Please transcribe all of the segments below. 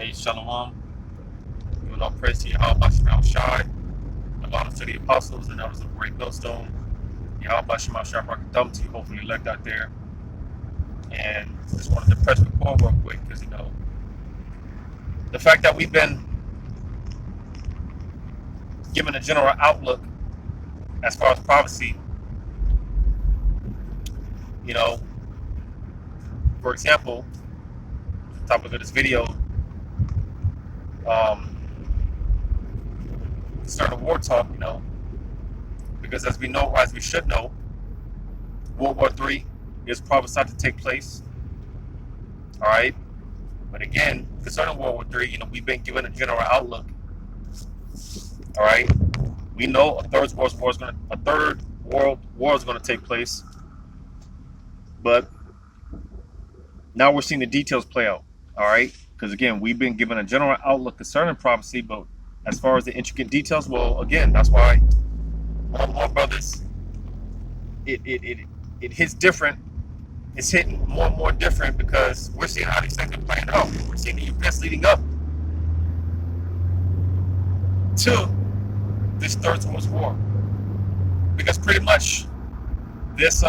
Hey, Shalom. Giving all praise to Yahweh Shema Shai, the honor to the apostles and elders of the great millstone. Yahweh Shema Shai, Rakadam to you, hopefully elect out there. And just wanted to press record real quick because, the fact that we've been given a general outlook as far as prophecy, for example, the topic of this video, start a war talk, because as we know, as we should know, World War III is prophesied to take place. All right, but again, concerning World War III, we've been given a general outlook. All right, we know a third world war is going to take place, but now we're seeing the details play out. All right, because again, we've been given a general outlook concerning prophecy, but as far as the intricate details, well, again, that's why more and more brothers, it hits different. It's hitting more and more different because we're seeing how these things are playing out. We're seeing the events leading up to this third world war, because pretty much this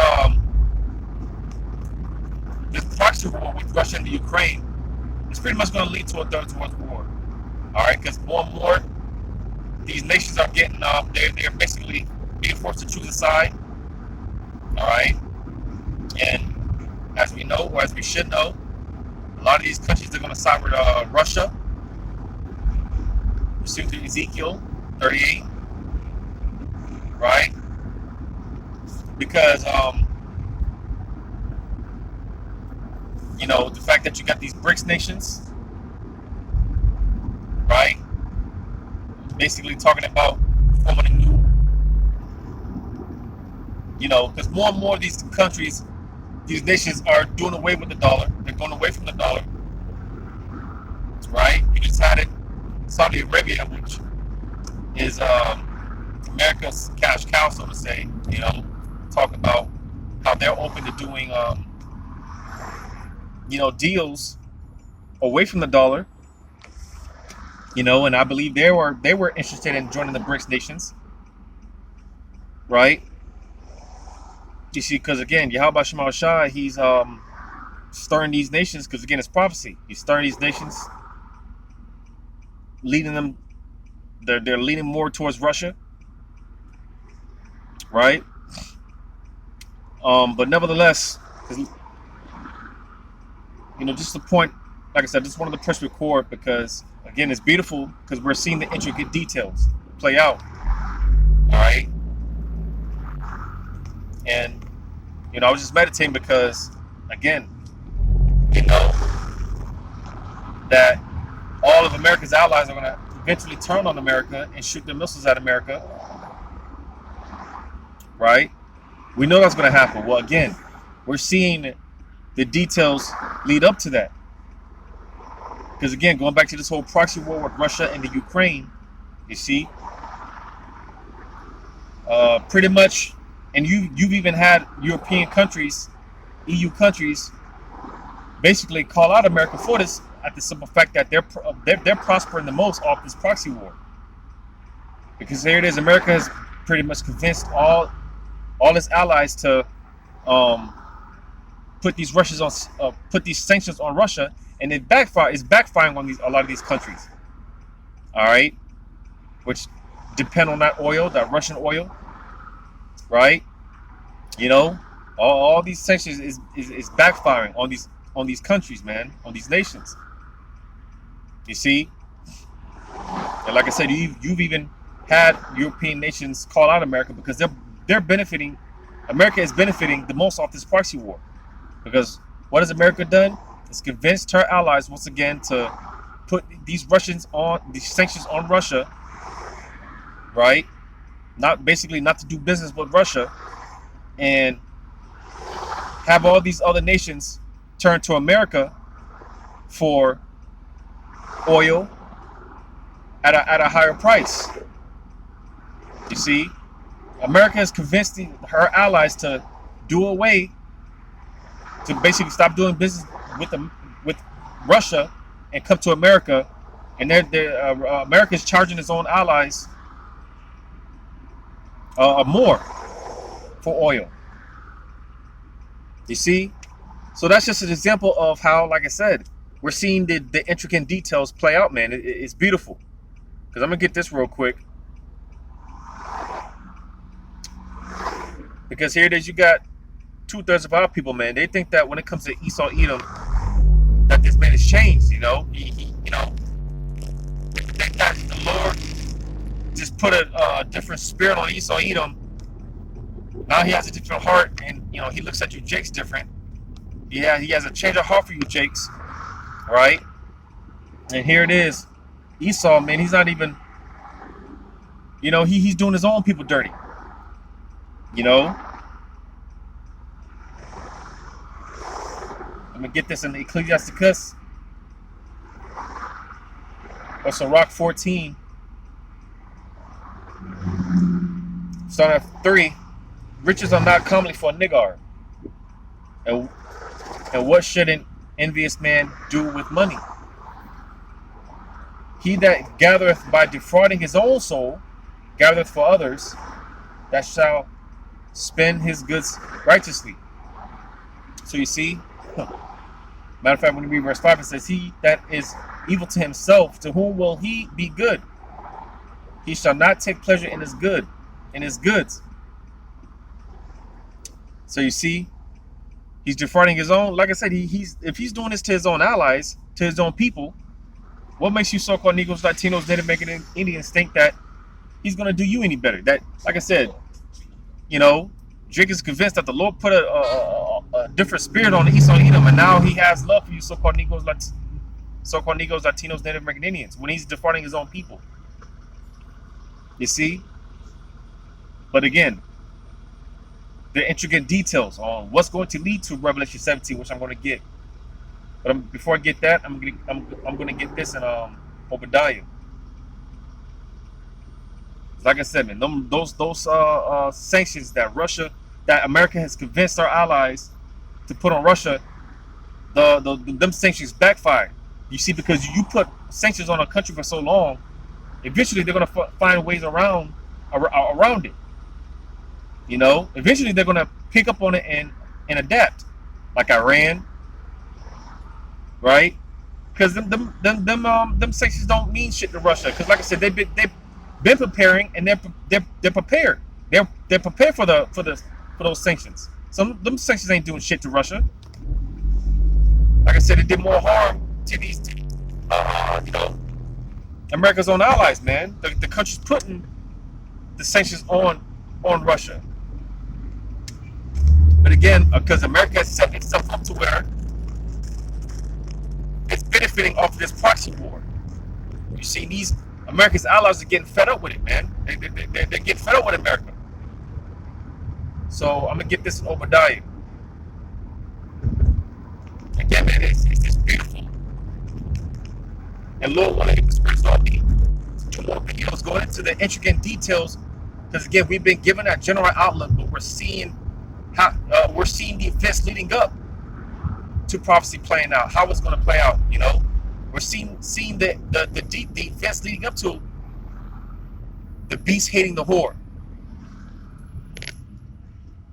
proxy war with Russia and the Ukraine is pretty much going to lead to a third world war. All right, because more and more these nations are getting they're basically being forced to choose a side. All right, and as we know, or as we should know, a lot of these countries are going to side with Russia. You see through Ezekiel 38, right? Because the fact that you got these BRICS nations, right? Basically talking about forming a new, because more and more of these countries, these nations are doing away with the dollar. They're going away from the dollar, right? You just had it, Saudi Arabia, which is America's cash cow, so to say. Talk about how they're open to doing, deals away from the dollar. And I believe they were interested in joining the BRICS nations, right? You see, because again, Yahweh Shema Shai, he's stirring these nations, because again, it's prophecy. He's stirring these nations, leading them. They're leaning more towards Russia, right? But nevertheless, just the point. Like I said, just wanted to press record because again, it's beautiful because we're seeing the intricate details play out. All right. And, I was just meditating because, again, that all of America's allies are going to eventually turn on America and shoot their missiles at America. Right? We know that's going to happen. Well, again, we're seeing the details lead up to that. Because, again, going back to this whole proxy war with Russia and the Ukraine, you see, pretty much. And you've even had European countries, EU countries, basically call out America for this at the simple fact that they're prospering the most off this proxy war. Because there it is, America has pretty much convinced all its allies to put these sanctions on Russia, and it's backfiring on a lot of these countries. All right, which depend on that oil, that Russian oil. Right, all these sanctions is backfiring on these countries, man, on these nations. You see, and like I said, you've even had European nations call out America because they're benefiting. America is benefiting the most off this proxy war, because what has America done? It's convinced her allies once again to put these sanctions on Russia, right? Not to do business with Russia, and have all these other nations turn to America for oil at a higher price. You see, America has convinced her allies to do away, to basically stop doing business with Russia and come to America, and America is charging its own allies more for oil. You see? So that's just an example of how, like I said, we're seeing the intricate details play out, man. It's beautiful. Because I'm going to get this real quick. Because here it is, you got 2/3 of our people, man. They think that when it comes to Esau Edom, that this man has changed, you know. He they think that the Lord just put a different spirit on Esau Edom. Now he has a different heart, and you know he looks at you Jakes different. Yeah, he has a change of heart for you Jakes, right? And here it is, Esau, man. He's not even, you know, he's doing his own people dirty. You know, I'm gonna get this in the Ecclesiasticus. Or Sirach 14. Start at 3. Riches are not comely for a niggard. And what should an envious man do with money? He that gathereth by defrauding his own soul, gathereth for others, that shall spend his goods righteously. So you see, matter of fact, when you read verse 5, it says, he that is evil to himself, to whom will he be good? He shall not take pleasure in his goods. So you see, he's defrauding his own. Like I said, if he's doing this to his own allies, to his own people, what makes you so-called Negroes, Latinos, Native American Indians think that he's going to do you any better? That, like I said, you know, Drake is convinced that the Lord put a different spirit on Esau Edom, and now he has love for you, so-called Negroes, Latinos, Native American Indians, when he's defrauding his own people. You see? But again, the intricate details on what's going to lead to Revelation 17, which I'm going to get. But before I get that, I'm going to get this in Obadiah. Like I said, man, those sanctions that America has convinced our allies to put on Russia, them sanctions backfired. You see, because you put sanctions on a country for so long, eventually they're going to find ways around it. You know, eventually they're going to pick up on it and adapt, like Iran, right? Because them sanctions don't mean shit to Russia. Because like I said, they've been preparing, and they're prepared. They're prepared for those sanctions. So them sanctions ain't doing shit to Russia. Like I said, it did more harm to these, you know, America's own allies, man. The country's putting the sanctions on Russia. But again, because America has set itself up to where it's benefiting off of this proxy war. You see, these America's allies are getting fed up with it, man. They're getting fed up with America. So I'm gonna get this in Obadiah. Again, man, it's just beautiful. And Lord willing, the Spirit's on me to do more videos going into the intricate details. Because again, we've been given that general outlook, but we're seeing the events leading up to prophecy playing out, how it's going to play out. You know, we're seeing the events leading up to the beast hating the whore.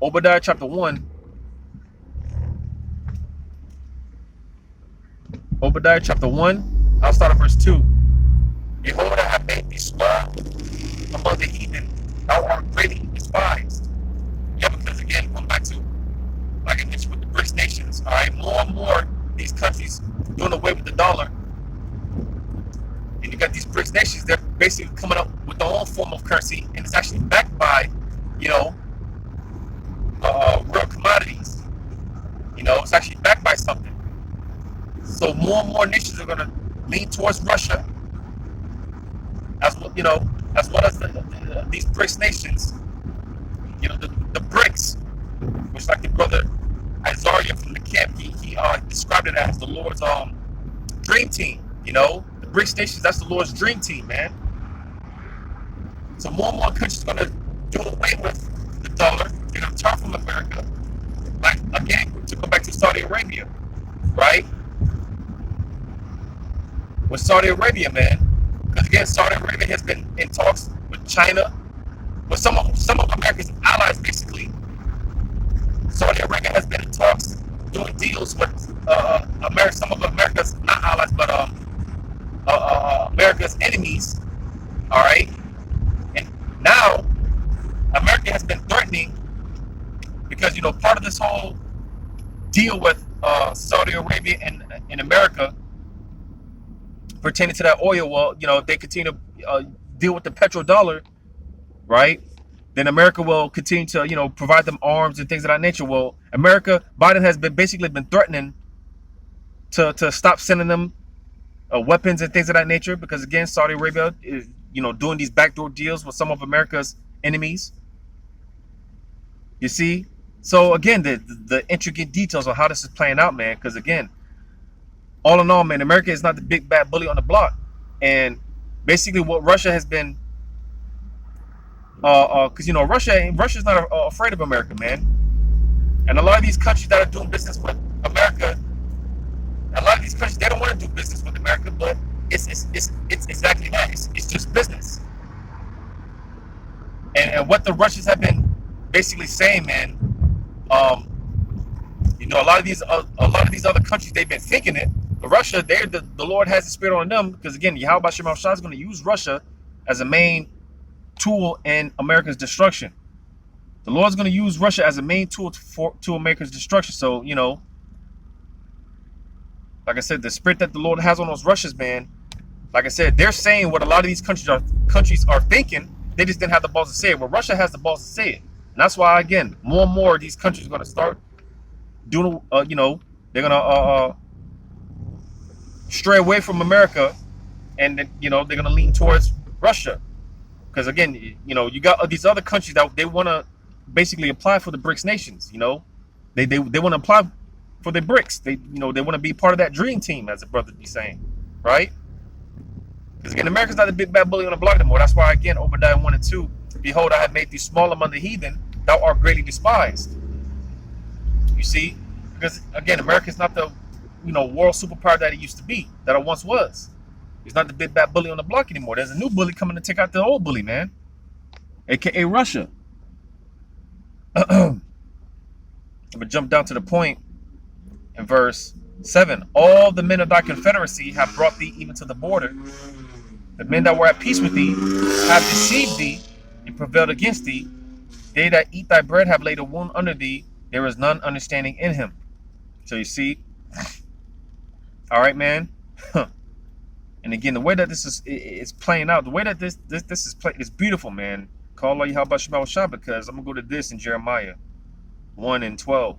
Obadiah chapter 1. Obadiah chapter 1. I'll start at verse 2. Behold, I have made thee small among the heathen. Thou art greatly despised. Yeah, because again, going back to, like I mentioned with the BRICS nations, all right, more and more these countries doing away with the dollar. And you got these BRICS nations, they're basically coming up with their own form of currency, and it's actually backed by, you know, real commodities. You know, it's actually backed by something. So more and more nations are going to lean towards Russia, as well, you know, as well as these BRICS nations. You know, the BRICS, which, like the brother Isaiah from the camp, he described it as the Lord's dream team. You know, the BRICS nations, that's the Lord's dream team, man. So more and more countries are going to do away with the dollar. They're going to turn from America. Like, again, to go back to Saudi Arabia, right? with Saudi Arabia, man. Because again, Saudi Arabia has been in talks with China, with some of America's allies, basically. Saudi Arabia has been in talks, doing deals with some of America's not allies, but America's enemies. All right, and now America has been threatening because part of this whole deal with Saudi Arabia and America pertaining to that oil. Well, if they continue to deal with the petrodollar, right? Then America will continue to provide them arms and things of that nature. Well, Biden has basically been threatening to stop sending them weapons and things of that nature because again, Saudi Arabia is doing these backdoor deals with some of America's enemies. You see, so again, the intricate details of how this is playing out, man. Because again, all in all, man, America is not the big bad bully on the block, and basically what Russia has been, because Russia's not afraid of America, man. And a lot of these countries that are doing business with America, a lot of these countries, they don't want to do business with America, but it's exactly that. It's just business. And what the Russians have been basically saying, man, a lot of these other countries, they've been thinking it. But Russia, the Lord has the spirit on them because again, Yahweh Shem Shah is going to use Russia as a main tool in America's destruction. The Lord's going to use Russia as a main tool to America's destruction. So like I said, the spirit that the Lord has on those Russians, man. Like I said, they're saying what a lot of these countries are thinking. They just didn't have the balls to say it. Well, Russia has the balls to say it, and that's why again, more and more of these countries are going to start doing. They're going to stray away from America, and they're going to lean towards Russia. Because again, you got these other countries that they want to basically apply for the BRICS nations. They want to apply for the BRICS. They want to be part of that dream team, as the brother be saying, right? Because again, America's not the big bad bully on the block anymore. That's why again, Obadiah 1 and 2, behold, I have made thee small among the heathen, thou art greatly despised. You see, because again, America's not the world superpower that it used to be, that it once was. It's not the big bad bully on the block anymore. There's a new bully coming to take out the old bully, man, aka Russia. I'm gonna jump down to the point in verse 7. All the men of thy confederacy have brought thee even to the border. The men that were at peace with thee have deceived thee and prevailed against thee. They that eat thy bread have laid a wound under thee. There is none understanding in him. So you see, all right, man. And again, the way that this is playing out, the way that this is playing is beautiful, man. Call Allah Yahweh Shem Shah, because I'm gonna go to this in Jeremiah 1 and 12.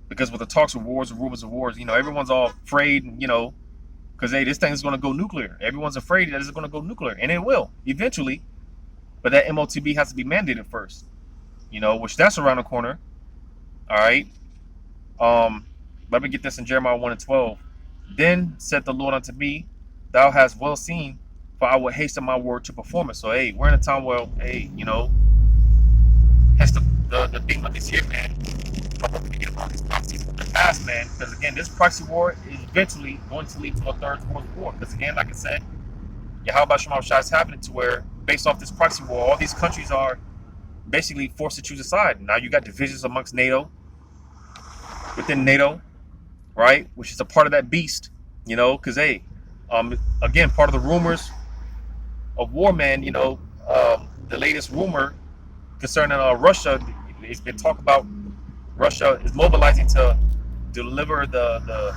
Because with the talks of wars and rumors of wars, everyone's all afraid, because hey, this thing is going to go nuclear. Everyone's afraid that it's going to go nuclear, and it will eventually. But that MOTB has to be mandated first, which that's around the corner. All right. Let me get this in Jeremiah 1 and 12. Then said the Lord unto me, thou hast well seen, for I will hasten my word to perform it. So hey, we're in a time where hence the theme of this year, man. About these proxies from the past, man, because again, this proxy war is eventually going to lead to a third world war. Because again, like I said, Yahweh Shem Shah is happening to where, based off this proxy war, all these countries are basically forced to choose a side. Now you got divisions amongst NATO, within NATO, right, which is a part of that beast, because hey, again, part of the rumors of war, man, the latest rumor concerning Russia, it's been talked about. Russia is mobilizing to deliver the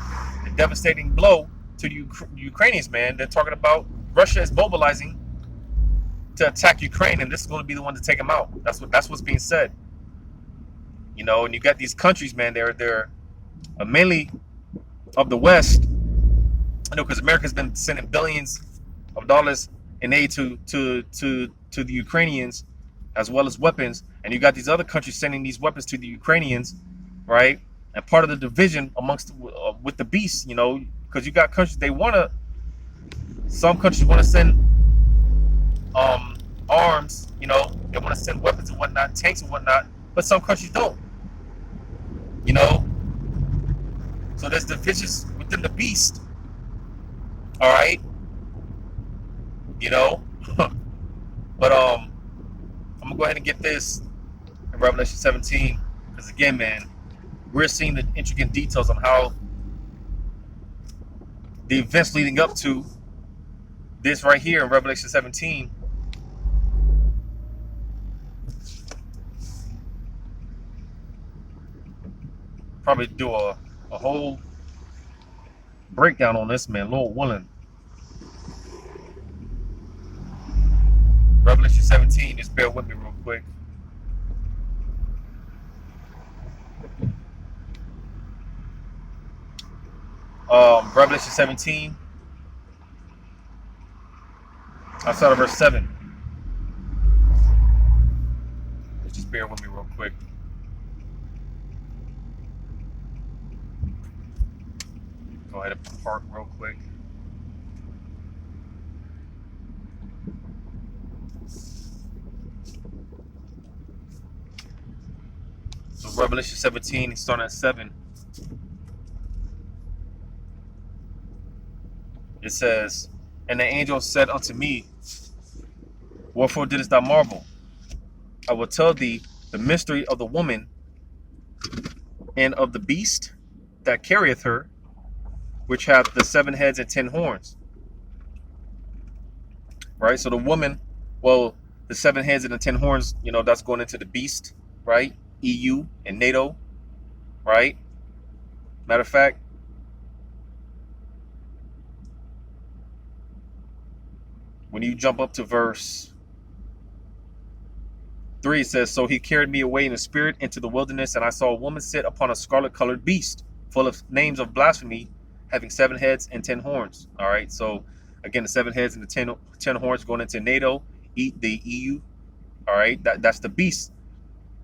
devastating blow to the Ukrainians, man. They're talking about Russia is mobilizing to attack Ukraine, and this is going to be the one to take them out. That's what's being said. And you got these countries, man. They're mainly of the West. Because America's been sending billions of dollars in aid to the Ukrainians, as well as weapons, and you got these other countries sending these weapons to the Ukrainians, right? And part of the division amongst with the beast, because you got countries some countries want to send arms, they want to send weapons and whatnot, tanks and whatnot, but some countries don't, So there's divisions within the beast. All right, you know. But I'm gonna go ahead and get this in Revelation 17, because again, man, we're seeing the intricate details on how the events leading up to this right here in Revelation 17. Probably do a whole breakdown on this, man, Lord willing. Revelation 17, just bear with me real quick. Revelation 17, I'll start at verse 7. Just bear with me real quick. Go ahead and park real quick. So Revelation 17, starting at 7. It says, "And the angel said unto me, Wherefore didst thou marvel? I will tell thee the mystery of the woman and of the beast that carrieth her, which hath the 7 heads and 10 horns." Right? So the woman, well, the 7 heads and the 10 horns, that's going into the beast, right? EU and NATO, right? Matter of fact, when you jump up to verse 3, it says, "So he carried me away in the spirit into the wilderness, and I saw a woman sit upon a scarlet-colored beast, full of names of blasphemy, having 7 heads and 10 horns." All right, so again, the 7 heads and the 10 horns going into NATO, the EU. All right, that's the beast.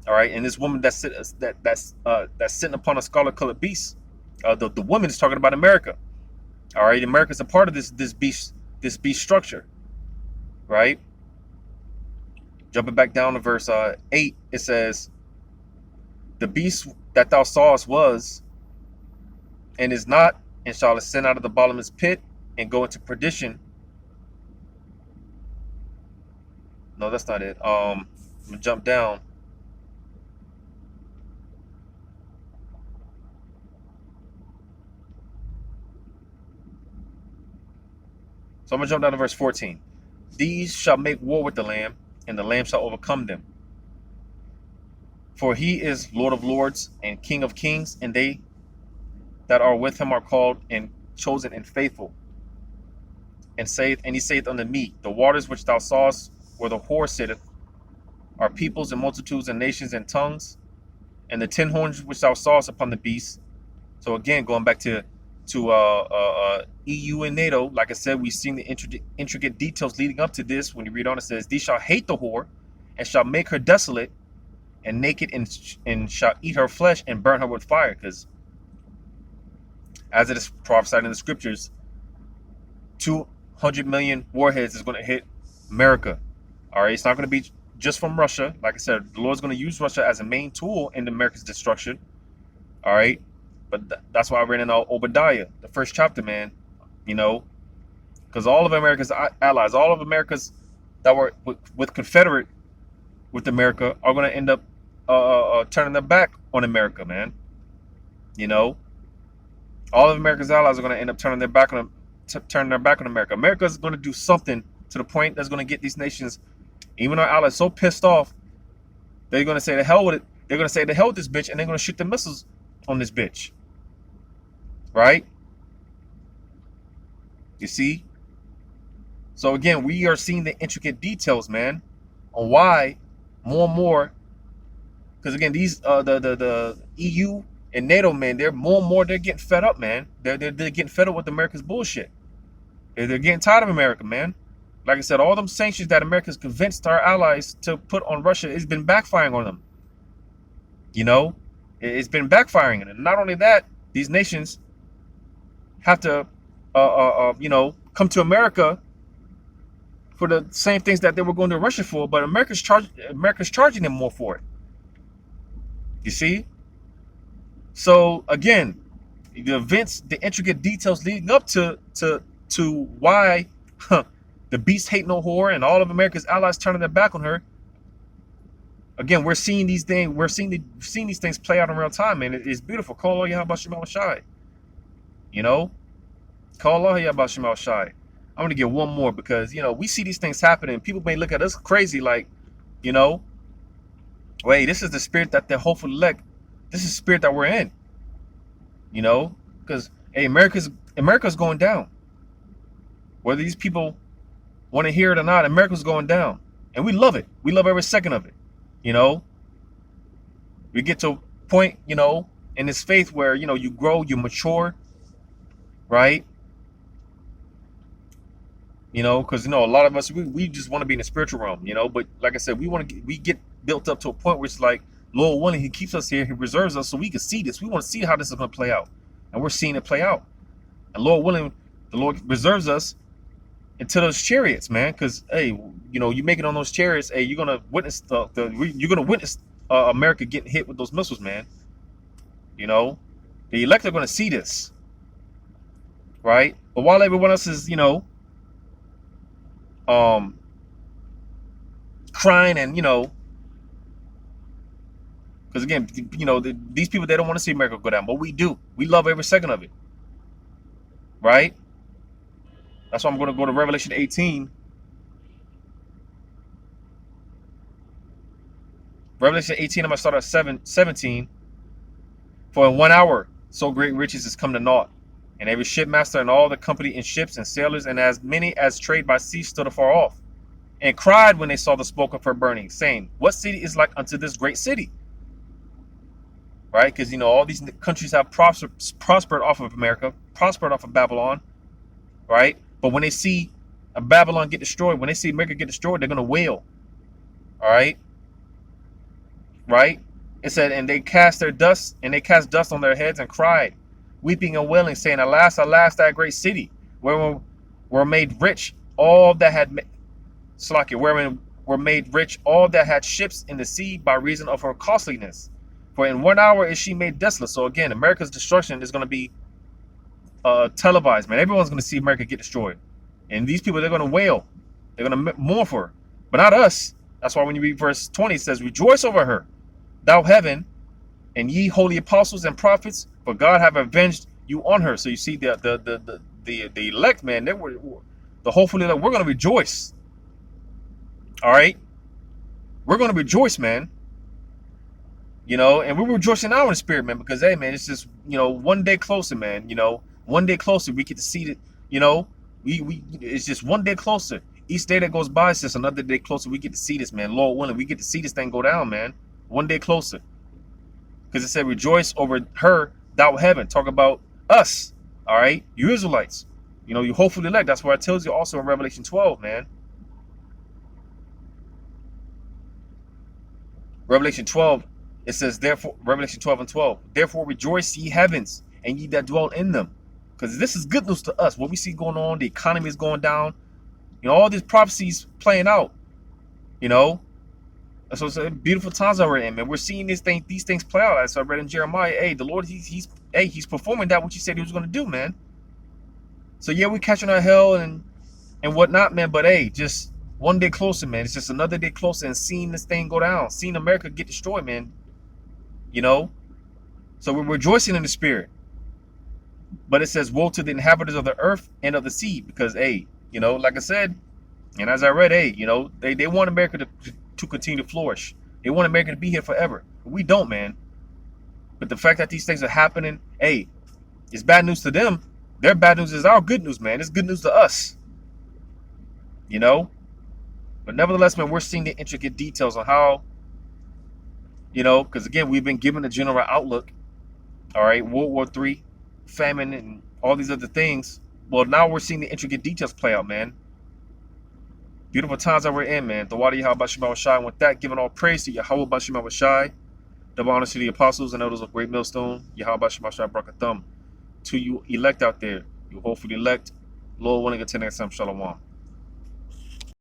All right, and this woman that's sitting upon a scarlet-colored beast. The woman is talking about America. All right, America's a part of this beast structure. Right? Jumping back down to verse 8, it says, "The beast that thou sawest was, and is not, and shall ascend out of the bottomless pit, and go into perdition." No, that's not it. I'm gonna jump down. So I'm gonna jump down to verse 14. "These shall make war with the Lamb, and the Lamb shall overcome them. For he is Lord of lords and King of kings, and they that are with him are called and chosen and faithful. And he saith unto me, The waters which thou sawest, where the whore sitteth, are peoples and multitudes and nations and tongues. And the 10 horns which thou sawest upon the beast." So again, going back to EU and NATO, like I said, we've seen the intricate details leading up to this. When you read on, it says, "These shall hate the whore, and shall make her desolate, and naked, and shall eat her flesh, and burn her with fire." Because as it is prophesied in the scriptures, 200 million warheads is going to hit America. All right, it's not going to be just from Russia. Like I said, the Lord's going to use Russia as a main tool in America's destruction. All right. But that's why I read in Obadiah, the first chapter, man, because all of America's allies, all of America's that were with Confederate with America are going to end up turning their back on America, man. All of America's allies are going to end up turning their back on America. America is going to do something to the point that's going to get these nations, even our allies, so pissed off. They're going to say, "The hell with it." They're going to say, "The hell with this bitch," and they're going to shoot the missiles on this bitch. Right? You see? So again, we are seeing the intricate details, man, on why more and more, because again, these the EU and NATO, man, they're more and more, they're getting fed up, man. They're getting fed up with America's bullshit. They're getting tired of America, man. Like I said, all them sanctions that America's convinced our allies to put on Russia, it's been backfiring on them. It's been backfiring, and not only that, these nations have to, come to America for the same things that they were going to Russia for, but America's charging them more for it. You see? So again, The events, the intricate details leading up to why the beast hate no whore and all of America's allies turning their back on her. Again, we're seeing these things. We're seeing these things play out in real time, man. It's beautiful. Call Allah Yahweh Shema Shai. You know, call Allah Yahweh Shema Shai. I'm gonna get one more because we see these things happening. People may look at us crazy, like, wait, this is the spirit that they're hopefully elect. This is the spirit that we're in. Because hey, America's going down. Whether these people want to hear it or not, America's going down, and we love it. We love every second of it. We get to a point, in this faith where you grow, you mature, right? Because a lot of us we just want to be in the spiritual realm, But like I said, we get built up to a point where it's like, Lord willing, He keeps us here, He reserves us so we can see this. We want to see how this is going to play out, and we're seeing it play out. And Lord willing, the Lord reserves us into those chariots, man. Because hey, you make it on those chariots. Hey, you're gonna witness America getting hit with those missiles, man. The elect are gonna see this, right? But while everyone else is, crying and because again, these people, they don't want to see America go down, but we do. We love every second of it, right? That's why I'm going to go to Revelation 18. Revelation 18, I'm going to start at 17. For in 1 hour, so great riches is come to naught, and every shipmaster and all the company in ships and sailors and as many as trade by sea stood afar off, and cried when they saw the smoke of her burning, saying, what city is like unto this great city? Right? Because, all these countries have prospered off of America, prospered off of Babylon, right? But when they see a Babylon get destroyed, when they see America get destroyed, they're going to wail. All right? Right? It said, and they cast dust on their heads and cried, weeping and wailing, saying, alas, alas, that great city, where were made rich all that had wherein were made rich all that had ships in the sea by reason of her costliness. For in 1 hour is she made desolate. So again, America's destruction is going to be televised, man. Everyone's going to see America get destroyed, and these people, they're going to wail, they're going to mourn for her, but not us. That's why when you read verse 20, it says, rejoice over her, thou heaven, and ye holy apostles and prophets, for God have avenged you on her. So you see the elect, man, they were the hopefully that we're going to rejoice. All right, we're going to rejoice, man. And we're rejoicing now in the spirit, man, because hey, man, it's just one day closer, man. One day closer, we get to see it. We it's just one day closer. Each day that goes by is just another day closer. We get to see this, man. Lord willing, we get to see this thing go down, man. One day closer. Because it said, rejoice over her, thou heaven. Talk about us, all right? You Israelites. You hopefully elect. That's why it tells you also in Revelation 12, man. Revelation 12, it says, therefore, Revelation 12:12, therefore rejoice ye heavens, and ye that dwell in them. Because this is good news to us. What we see going on, the economy is going down. All these prophecies playing out. So it's beautiful times that we're in, man. We're seeing these things play out. As I read in Jeremiah, hey, the Lord, he's performing that what He said He was going to do, man. So yeah, we're catching our hell and whatnot, man. But hey, just one day closer, man. It's just another day closer, and seeing this thing go down, seeing America get destroyed, man. So we're rejoicing in the spirit. But it says, woe to the inhabitants of the earth and of the sea, because hey, like I said, and as I read, hey, they want America to continue to flourish. They want America to be here forever. We don't, man. But the fact that these things are happening, hey, it's bad news to them. Their bad news is our good news, man. It's good news to us. But nevertheless, man, we're seeing the intricate details on how, because again, we've been given a general outlook. All right, World War III, famine, and all these other things. Well, now we're seeing the intricate details play out, man. Beautiful times that we're in, man. The water Yahweh Shema Shai. And with that, giving all praise to Yahweh Shema Shai, double honors to the apostles and elders of Great Millstone. Yahweh Shema Shai Brakathum. To you elect out there, you hopefully elect. Lord willing, until next time, Shalom.